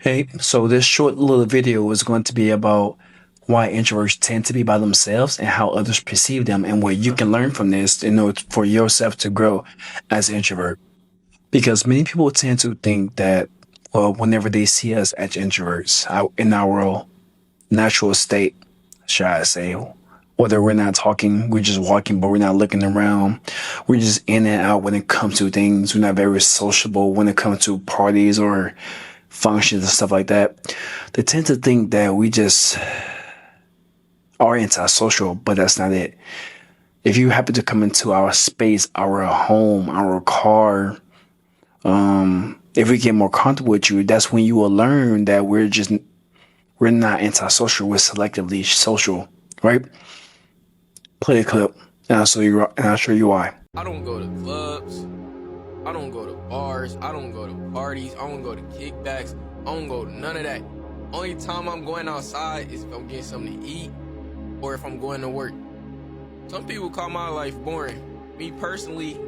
Hey, so this short little video is going to be about why introverts tend to be by themselves and how others perceive them, and what you can learn from this in order for yourself to grow as an introvert. Because many people tend to think that, well, whenever they see us as introverts out in our natural state, should I say, whether we're not talking, we're just walking, but we're not looking around. We're just in and out when it comes to things. We're not very sociable when it comes to parties or functions and stuff like that. They tend to think that we just are antisocial, but that's not it. If you happen to come into our space, our home, our car, if we get more comfortable with you, that's when you will learn that we're not antisocial, we're selectively social, right? Play a clip, and I'll show you why. I don't go to clubs. I don't go to bars. I don't go to parties. I don't go to kickbacks. I don't go to none of that. Only time I'm going outside is if I'm getting something to eat or if I'm going to work. Some people call my life boring. Me personally,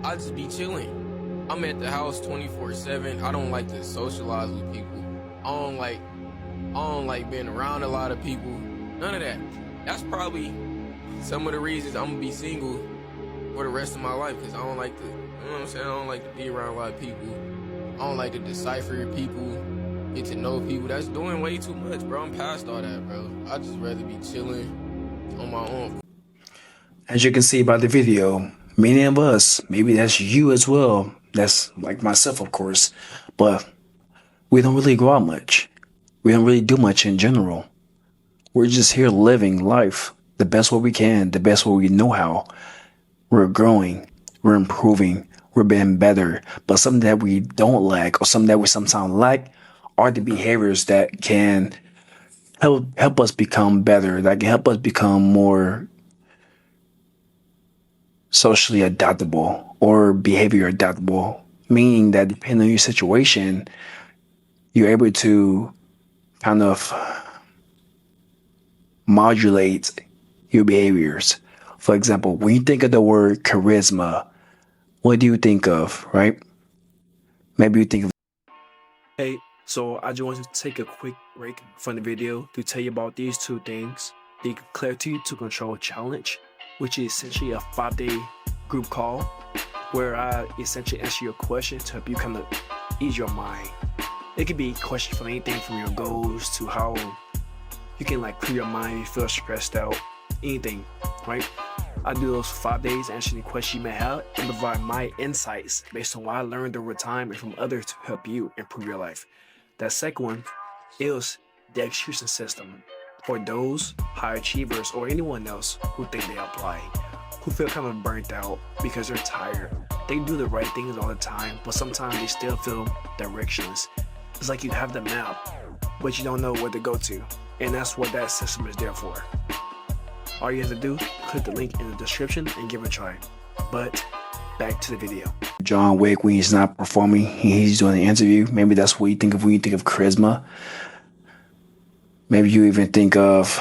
I just be chilling. I'm at the house 24/7. I don't like to socialize with people. I don't like being around a lot of people. None of that. That's probably some of the reasons I'm gonna be single for the rest of my life, because I don't like to, you know what I'm saying? I don't like to be around a lot of people. I don't like to decipher people, get to know people. That's doing way too much, bro. I'm past all that, bro. I just rather be chilling on my own. As you can see by the video, many of us, maybe that's you as well, that's like myself, of course, but we don't really go out much. We don't really do much in general. We're just here living life the best way we can, the best way we know how. We're growing, we're improving, we're being better. But something that we don't lack, or something that we sometimes lack, are the behaviors that can help us become better, that can help us become more socially adaptable or behavior adaptable. Meaning that depending on your situation, you're able to kind of modulate your behaviors. For example, when you think of the word charisma, what do you think of, right? Maybe you think of. Hey, so I just want to take a quick break from the video to tell you about these two things: the Clarity to Control Challenge, which is essentially a 5-day group call where I essentially answer your question to help you kind of ease your mind. It could be questions from anything from your goals to how you can like clear your mind if you feel stressed out, anything, right? I do those 5 days, answering the questions you may have and provide my insights based on what I learned over time and from others to help you improve your life. That second one is the execution system for those high achievers or anyone else who think they apply, who feel kind of burnt out because they're tired. They do the right things all the time, but sometimes they still feel directionless. It's like you have the map, but you don't know where to go to. And that's what that system is there for. All you have to do, click the link in the description and give it a try. But back to the video. John Wick, when he's not performing, he's doing an interview. Maybe that's what you think of when you think of charisma. Maybe you even think of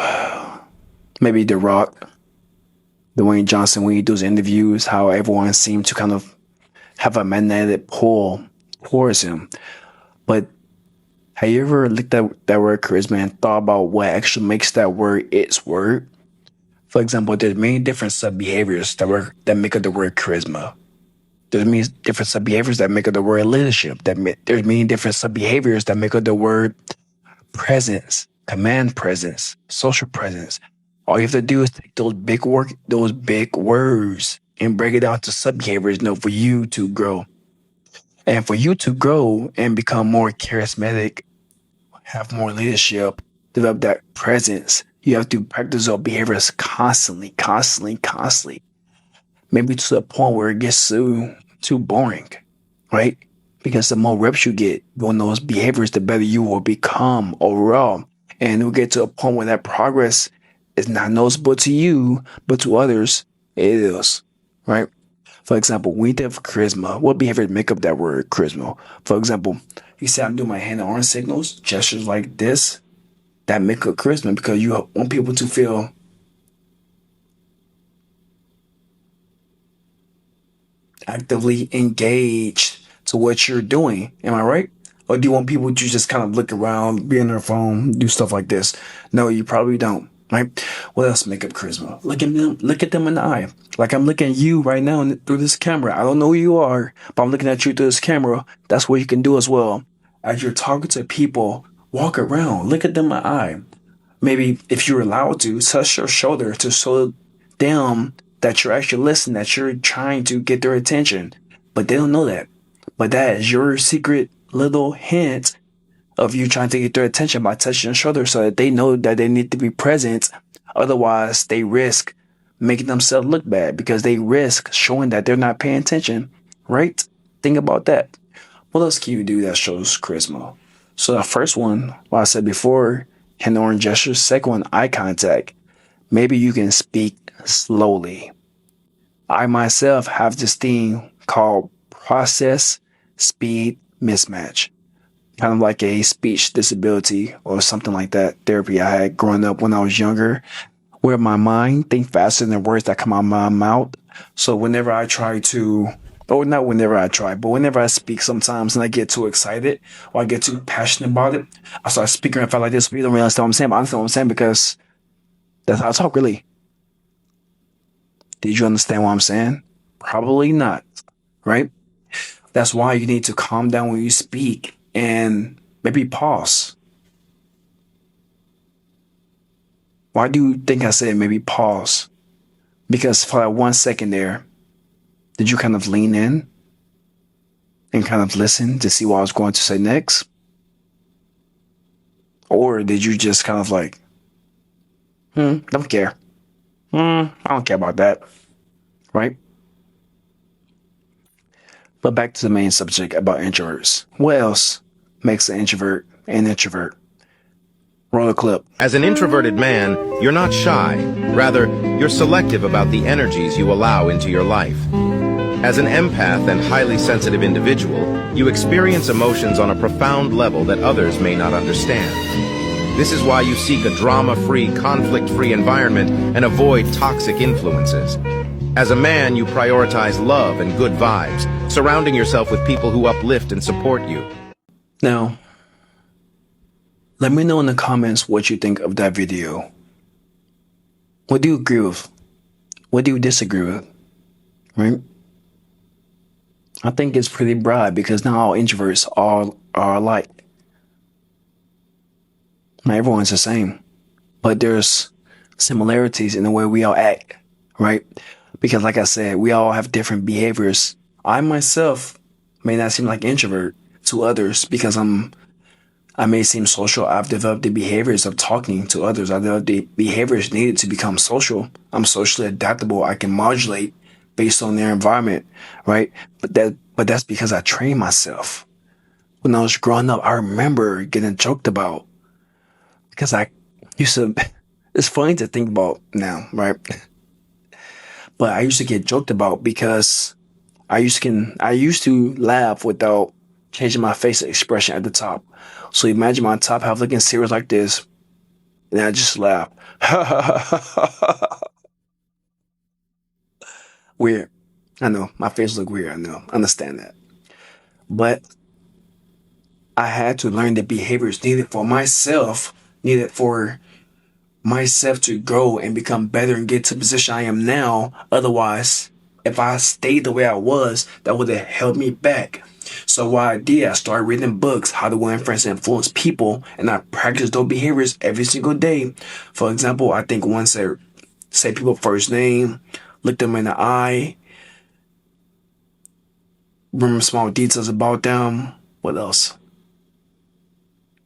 maybe The Rock, Dwayne Johnson, when he does interviews, how everyone seems to kind of have a magnetic pull towards him. But have you ever looked at that word charisma and thought about what actually makes that word its word? For example, there's many different sub-behaviors that make up the word charisma. There's many different sub-behaviors that make up the word leadership. There's many different sub-behaviors that make up the word presence, command presence, social presence. All you have to do is take those big words and break it down to sub-behaviors, for you to grow. And for you to grow and become more charismatic, have more leadership, develop that presence, you have to practice those behaviors constantly. Maybe to the point where it gets too boring, right? Because the more reps you get doing those behaviors, the better you will become overall. And you'll get to a point where that progress is not noticeable to you, but to others, it is, right? For example, when you think of charisma, what behaviors make up that word charisma? For example, you say I'm doing my hand and arm signals, gestures like this, that make up charisma because you want people to feel actively engaged to what you're doing. Am I right? Or do you want people to just kind of look around, be on their phone, do stuff like this? No, you probably don't. Right? What else make up charisma? Look at them in the eye. Like I'm looking at you right now through this camera. I don't know who you are, but I'm looking at you through this camera. That's what you can do as well. As you're talking to people, walk around, look at them in the eye. Maybe if you're allowed to, touch your shoulder to show them that you're actually listening, that you're trying to get their attention. But they don't know that. But that is your secret little hint of you trying to get their attention by touching their shoulder so that they know that they need to be present. Otherwise, they risk making themselves look bad because they risk showing that they're not paying attention, right? Think about that. What else can you do that shows charisma? So the first one, what I said before, hand orange gestures. Second one, eye contact. Maybe you can speak slowly. I myself have this thing called process speed mismatch, kind of like a speech disability or something like that therapy I had growing up when I was younger, where my mind think faster than the words that come out of my mouth. So whenever I try to, or not whenever I try, but whenever I speak sometimes and I get too excited or I get too passionate about it, I start speaking and felt like this. But you don't really understand what I'm saying, but I understand what I'm saying because that's how I talk really. Did you understand what I'm saying? Probably not, right? That's why you need to calm down when you speak and maybe pause. Why do you think I said maybe pause? Because for that 1 second there, did you kind of lean in and kind of listen to see what I was going to say next? Or did you just kind of like, don't care. I don't care about that. Right? But back to the main subject about introverts. What else makes an introvert an introvert? Roll a clip. As an introverted man, you're not shy. Rather, you're selective about the energies you allow into your life. As an empath and highly sensitive individual, you experience emotions on a profound level that others may not understand. This is why you seek a drama-free, conflict-free environment and avoid toxic influences. As a man, you prioritize love and good vibes, surrounding yourself with people who uplift and support you. Now, let me know in the comments what you think of that video. What do you agree with? What do you disagree with? Right? I think it's pretty broad because not all introverts are alike. Not everyone's the same. But there's similarities in the way we all act, right? Because like I said, we all have different behaviors. I myself may not seem like an introvert to others because I may seem social. I've developed the behaviors of talking to others. I've developed the behaviors needed to become social. I'm socially adaptable. I can modulate based on their environment, right? But that's because I trained myself. When I was growing up, I remember getting joked about because I used to, it's funny to think about now, right? But I used to get joked about because I used to laugh without changing my face expression at the top. So imagine my top half looking serious like this, and I just laugh. Weird. I know my face look weird. I know. I understand that. But I had to learn the behaviors needed for myself to grow and become better and get to the position I am now. Otherwise, if I stayed the way I was, that would have held me back. So what I did, I started reading books, how to influence people, and I practiced those behaviors every single day. For example, I think one said, say people's first name, look them in the eye, remember small details about them. What else?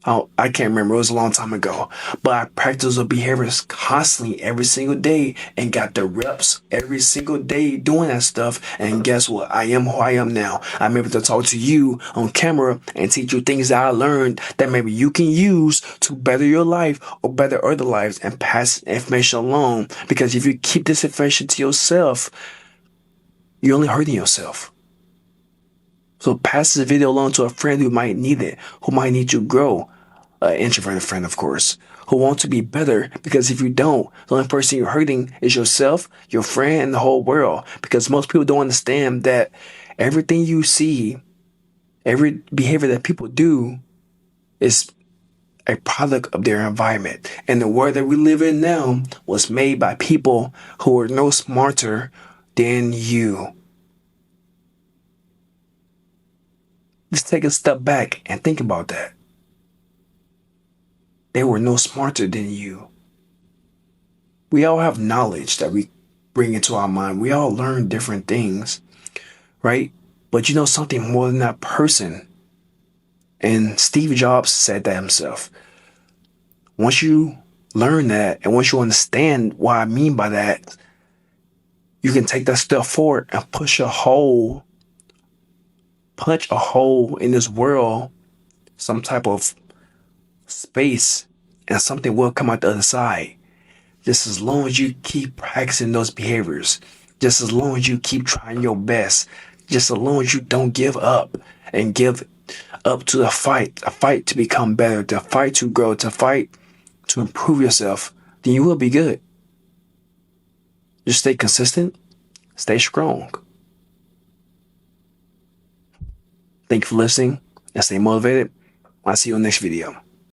I can't remember. It was a long time ago. But I practiced those behaviors constantly every single day and got the reps every single day doing that stuff. And guess what? I am who I am now. I'm able to talk to you on camera and teach you things that I learned that maybe you can use to better your life or better other lives and pass information along. Because if you keep this information to yourself, you're only hurting yourself. So pass this video along to a friend who might need it, who might need to grow. An introverted friend, of course, who wants to be better. Because if you don't, the only person you're hurting is yourself, your friend, and the whole world. Because most people don't understand that everything you see Every behavior that people do is a product of their environment. And the world that we live in now was made by people who are no smarter than you. Just take a step back and think about that. They were no smarter than you. We all have knowledge that we bring into our mind. We all learn different things, right? But you know something more than that person. And Steve Jobs said that himself. Once you learn that and once you understand what I mean by that, you can take that step forward and punch a hole in this world, some type of space, and something will come out the other side. Just as long as you keep practicing those behaviors, just as long as you keep trying your best, just as long as you don't give up and give up to the fight, a fight to become better, to fight to grow, to fight to improve yourself, then you will be good. Just stay consistent, stay strong. Thank you for listening and stay motivated. I'll see you in the next video.